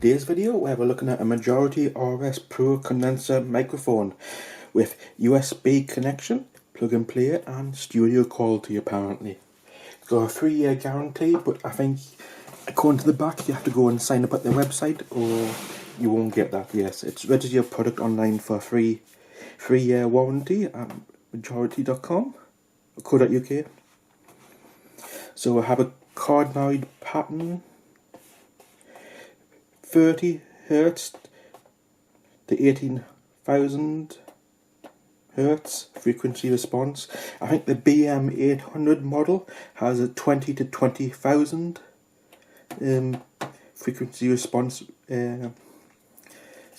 today's video where we're looking at a MIC-RSPRO condenser microphone with USB connection, plug and play and studio quality apparently. It's got a 3-year guarantee, but I think according to the back you have to go and sign up at their website or you won't get that. Yes, it's register your product online for a free 3-year warranty at majority.com or co.uk. So I have a Cardioid pattern, 30 Hz to 18,000 Hz frequency response. I think the BM800 model has a 20 to 20,000 frequency response. So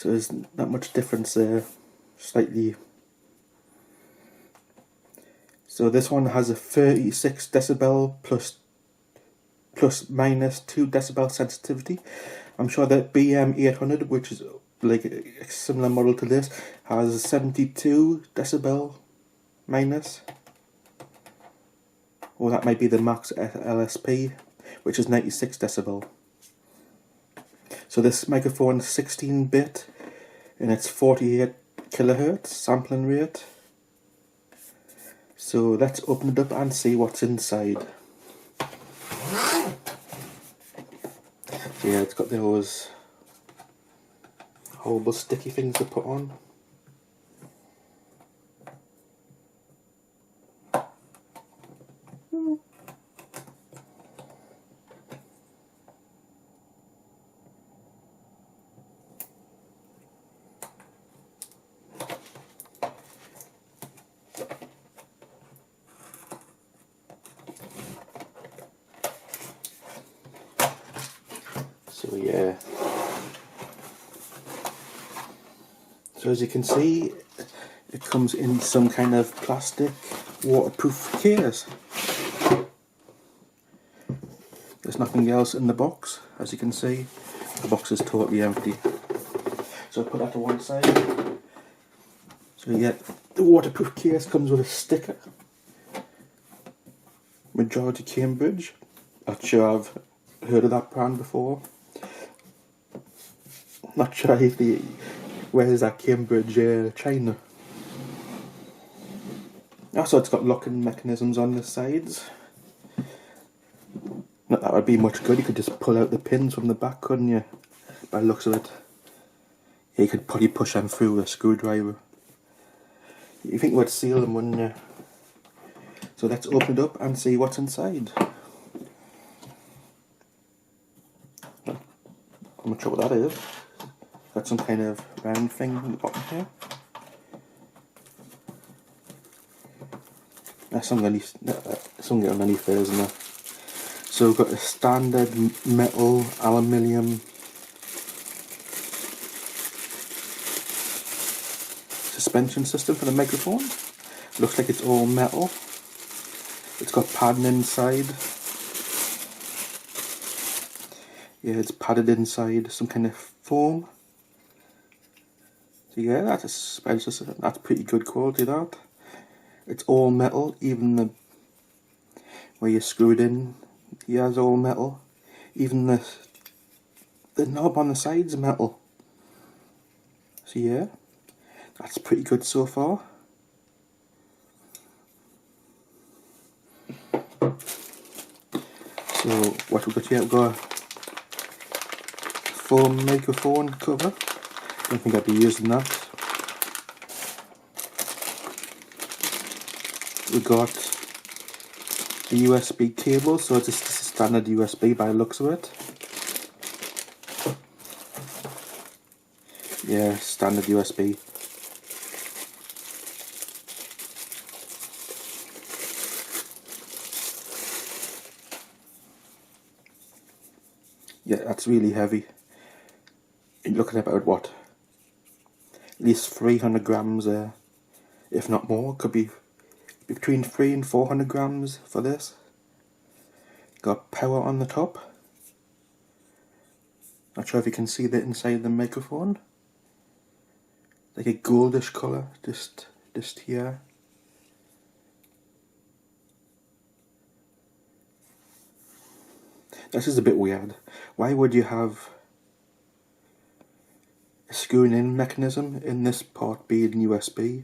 there's not much difference there, slightly. So this one has a 36 decibel plus minus 2 decibel sensitivity. I'm sure that BM800, which is like a similar model to this, has a 72 decibel minus. Or that might be the Max SPL, which is 96 decibel. So this microphone is 16-bit and it's 48 kilohertz sampling rate. So let's open it up and see what's inside. So yeah, it's got those horrible sticky things to put on. So yeah, so as you can see, it comes in some kind of plastic waterproof case. There's nothing else in the box, as you can see. The box is totally empty. So I'll put that to one side. So yeah, the waterproof case comes with a sticker. Majority Cambridge. Not sure I've heard of that brand before. Not sure if where is that Cambridge, China. Also, it's got locking mechanisms on the sides. Not that would be much good. You could just pull out the pins from the back, couldn't you? By the looks of it, yeah, you could probably push them through with a screwdriver. You think it would seal them, wouldn't you? So let's open it up and see what's inside. I'm not sure what that is. Got some kind of round thing on the bottom here. There's something underneath there, isn't there? So we've got a standard metal aluminium suspension system for the microphone. Looks like it's all metal. It's got padding inside. Yeah, it's padded inside, some kind of foam. So yeah, that's a special system. That's pretty good quality, that. It's all metal, even where you screw it in, yeah, it's all metal. Even the knob on the side's metal. So yeah, that's pretty good so far. So what we've got here, we've got a foam microphone cover. I don't think I'd be using that. We got the USB cable, so it's just a standard USB by the looks of it. Yeah, standard USB. Yeah, that's really heavy. You're looking at about what? At least 300 grams, if not more. Could be between 300 and 400 grams for this. Got power on the top. Not sure if you can see that inside the microphone. Like a goldish colour, just here. This is a bit weird. Why would you have screwing in mechanism in this part being USB.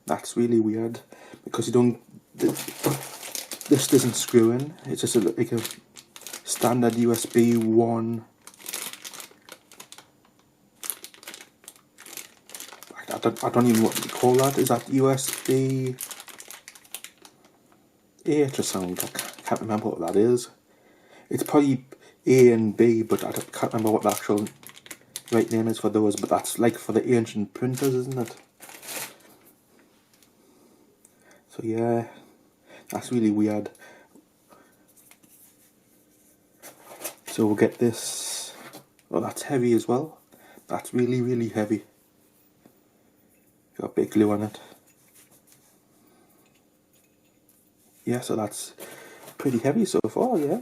That's really weird because you don't. This doesn't screw in. It's just like a standard USB 1. I don't even know what to call that. Is that USB 8 or something? I can't remember what that is. It's probably A and B, but I can't remember what the actual right name is for those. But that's like for the ancient printers, isn't it? So yeah, that's really weird. So we'll get this. Oh, that's heavy as well. That's really, really heavy. Got a bit glue on it. Yeah, so that's pretty heavy so far, yeah.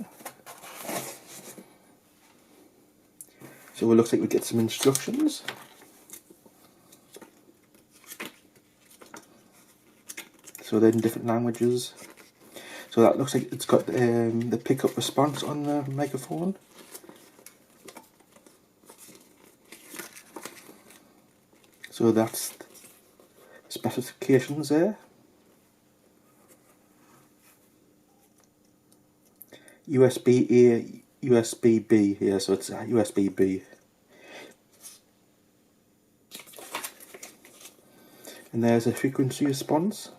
So it looks like we get some instructions. So they're in different languages. So that looks like it's got the pickup response on the microphone. So that's specifications there. USB A, USB B, yeah, so it's USB B. And there's a frequency response.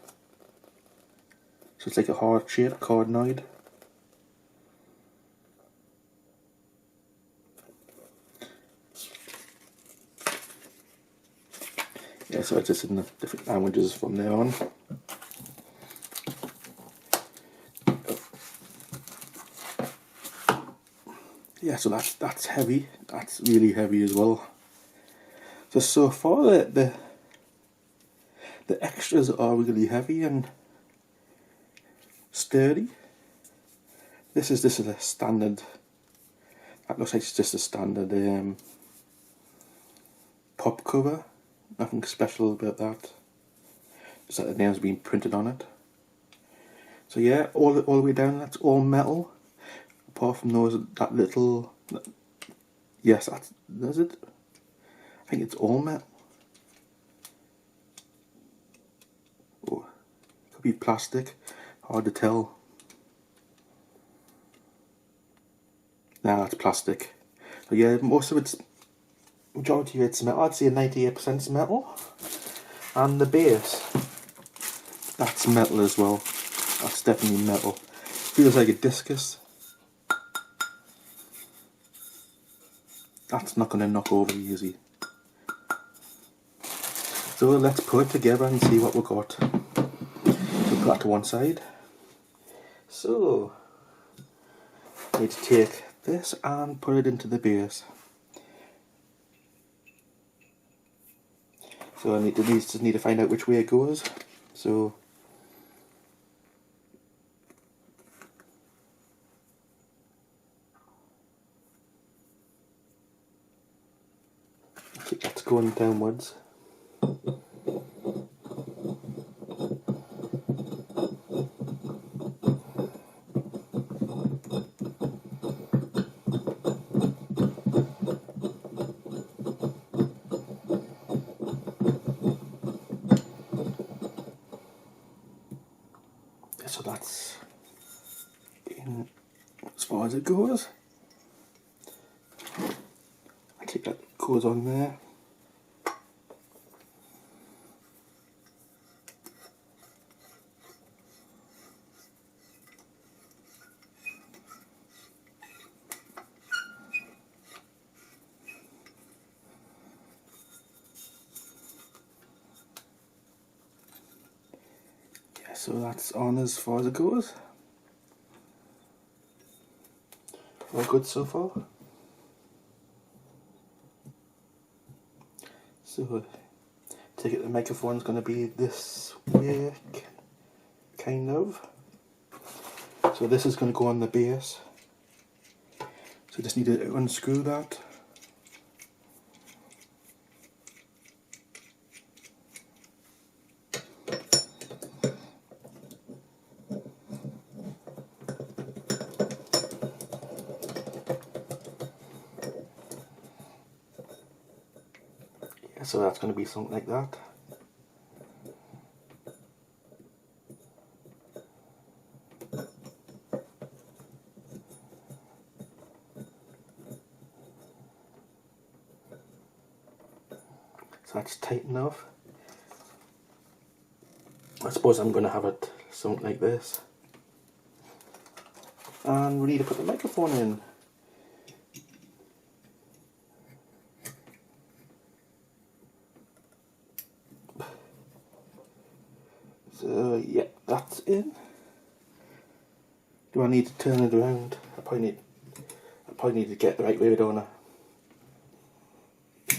So it's like a heart-shaped cardioid. Yeah, so it's just in the different languages from there on. Yeah, so that's heavy. That's really heavy as well. So far the extras are really heavy and sturdy. This is a standard. That looks like it's just a standard pop cover. Nothing special about that. Just that the name's been printed on it. So yeah, all the way down that's all metal. Apart from that little. Yes, that's it. I think it's all metal. Oh, it could be plastic. Hard to tell. Nah, it's plastic. So yeah, majority of it's metal. I'd say 98% is metal. And the base, that's metal as well. That's definitely metal. Feels like a discus. That's not going to knock over easy. So let's put it together and see what we got. So put that to one side. So, I need to take this and put it into the base. So I just need to find out which way it goes. So I think that's going downwards. So that's in as far as it goes. I think that goes on there. Yeah, so that's on as far as it goes. All good so far. So I take it the microphone's going to be this way, kind of. So this is going to go on the base. So just need to unscrew that. So that's going to be something like that. So that's tight enough. I suppose I'm going to have it something like this. And we need to put the microphone in. So yeah, that's in. Do I need to turn it around? I probably need to get the right way, don't I?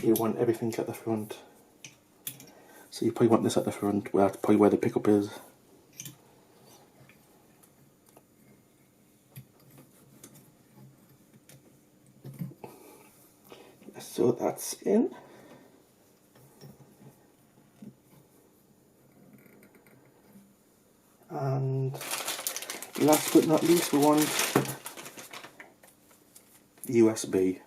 You want everything at the front. So you probably want this at the front, well, that's probably where the pickup is. So that's in. And last but not least, we want USB.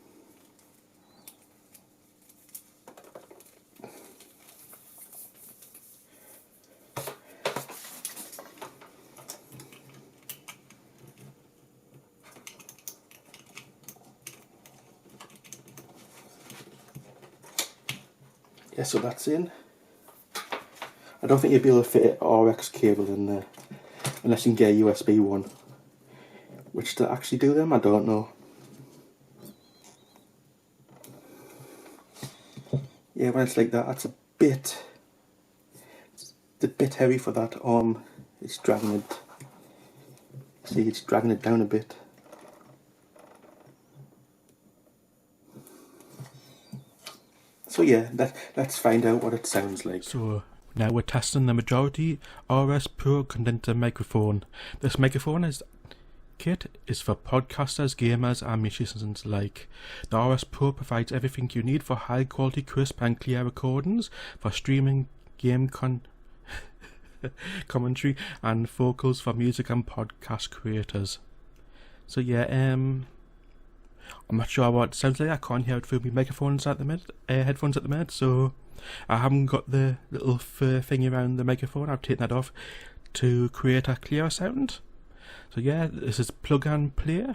Yeah, so that's in. I don't think you'll be able to fit an RX cable in there unless you can get a USB one. Which to actually do them, I don't know. Yeah, when it's like that, it's a bit heavy for that arm. It's dragging it. See, it's dragging it down a bit. So yeah, let's find out what it sounds like. So now we're testing the MIC-RSPRO condenser microphone. This microphone kit is for podcasters, gamers and musicians alike. The RS Pro provides everything you need for high quality, crisp and clear recordings for streaming, game commentary and vocals for music and podcast creators. So yeah, I'm not sure what it sounds like. I can't hear it through my microphones at the minute, headphones at the minute, so I haven't got the little fur thing around the microphone. I've taken that off to create a clearer sound. So yeah, this is plug and play.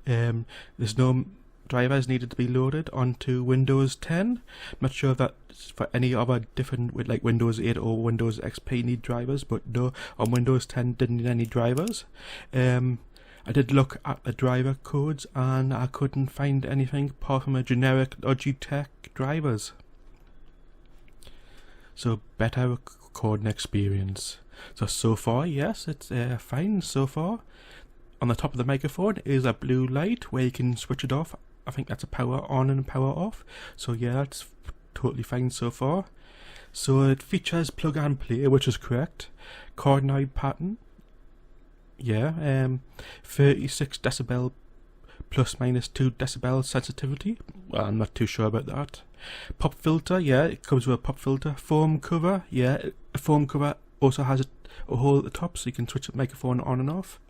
There's no drivers needed to be loaded onto Windows 10. I'm not sure if that's for any other different, with like Windows 8 or Windows XP need drivers, but no, on Windows 10 didn't need any drivers. I did look at the driver codes and I couldn't find anything apart from a generic Logitech drivers. So better recording experience. So far, yes, it's fine so far. On the top of the microphone is a blue light where you can switch it off. I think that's a power on and power off. So yeah, that's totally fine so far. So it features plug and play, which is correct. Cardioid pattern. Yeah, 36 decibel plus minus 2 decibel sensitivity. Well, I'm not too sure about that. Pop filter, yeah, it comes with a pop filter. Foam cover, yeah, a foam cover also has a hole at the top so you can switch the microphone on and off.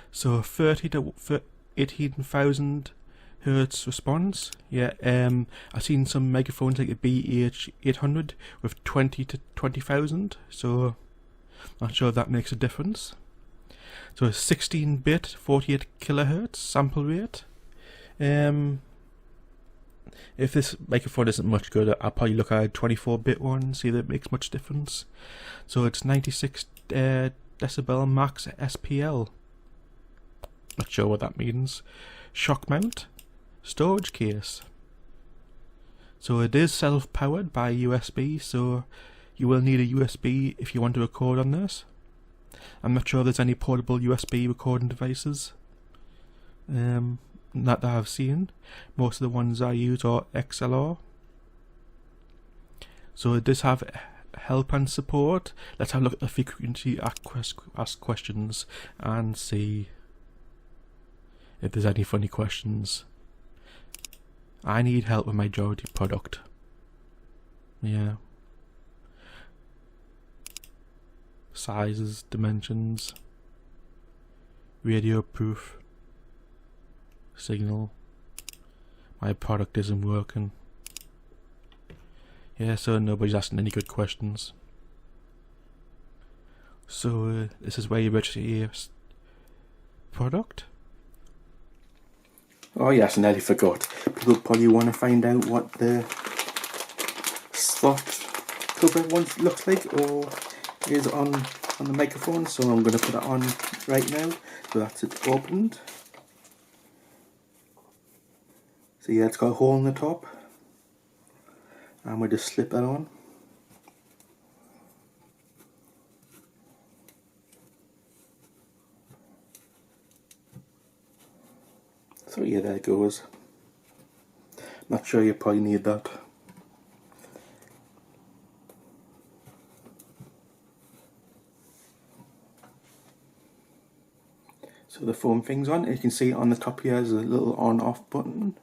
So 30 to 18,000 hertz response. Yeah, I've seen some microphones like the BH800 with 20 to 20,000. So not sure if that makes a difference. So 16-bit 48 kilohertz sample rate. If this microphone isn't much good, I'll probably look at a 24-bit one and see if it makes much difference. So it's 96 decibel Max SPL. Not sure what that means. Shock mount. Storage case. So it is self-powered by USB, so you will need a USB if you want to record on this. I'm not sure if there's any portable USB recording devices. Not that I've seen. Most of the ones I use are XLR. So it does have help and support. Let's have a look at the frequency asked questions and see if there's any funny questions. I need help with my Majority product. Yeah. Sizes, dimensions, radio proof, signal. My product isn't working. Yeah, so nobody's asking any good questions. So this is where you register your product. Oh yes, I nearly forgot. People probably want to find out what the slot cover one looks like or is on the microphone, so I'm going to put it on right now. So that's it opened. So yeah, it's got a hole in the top, and we'll just slip that on. So yeah, there it goes. Not sure you probably need that. So the foam thing's on. You can see on the top here there's a little on-off button.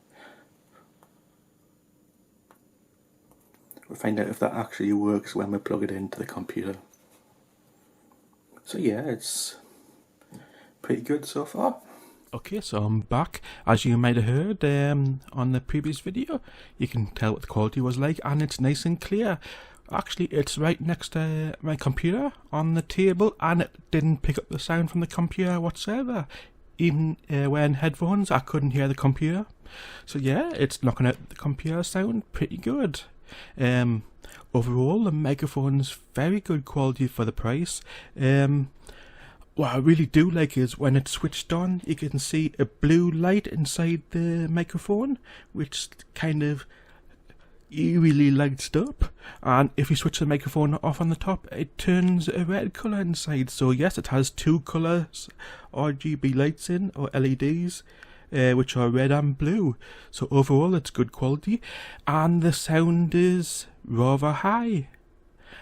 We'll find out if that actually works when we plug it into the computer. So yeah, it's pretty good so far. Okay, so I'm back. As you might have heard on the previous video, you can tell what the quality was like, and it's nice and clear. Actually, it's right next to my computer on the table, and it didn't pick up the sound from the computer whatsoever. Even wearing headphones, I couldn't hear the computer. So yeah, it's knocking out the computer sound pretty good. Overall, the microphone's very good quality for the price. What I really do like is when it's switched on, you can see a blue light inside the microphone, which kind of eerily lights up. And if you switch the microphone off on the top, it turns a red colour inside. So yes, it has two colours RGB lights in, or LEDs, which are red and blue. So overall, it's good quality, and the sound is rather high.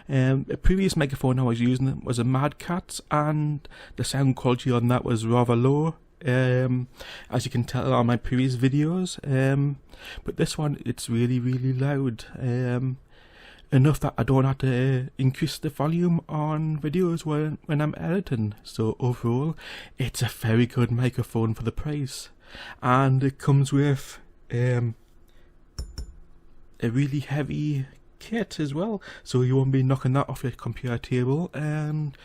A previous microphone I was using was a Mad Catz, and the sound quality on that was rather low, as you can tell on my previous videos. But this one, it's really loud, enough that I don't have to increase the volume on videos when I'm editing. So overall, it's a very good microphone for the price, and it comes with a really heavy kit as well, so you won't be knocking that off your computer table, and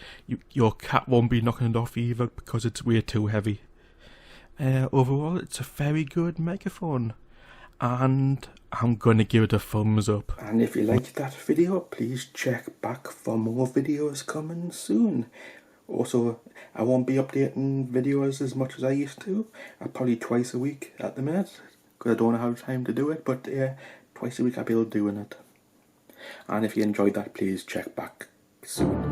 your cat won't be knocking it off either because it's way too heavy. Overall, it's a very good microphone, and I'm going to give it a thumbs up. And if you liked that video, please check back for more videos coming soon. Also, I won't be updating videos as much as I used to. Probably twice a week at the minute, because I don't have time to do it, but twice a week I'll be able to doing it. And if you enjoyed that, please check back soon.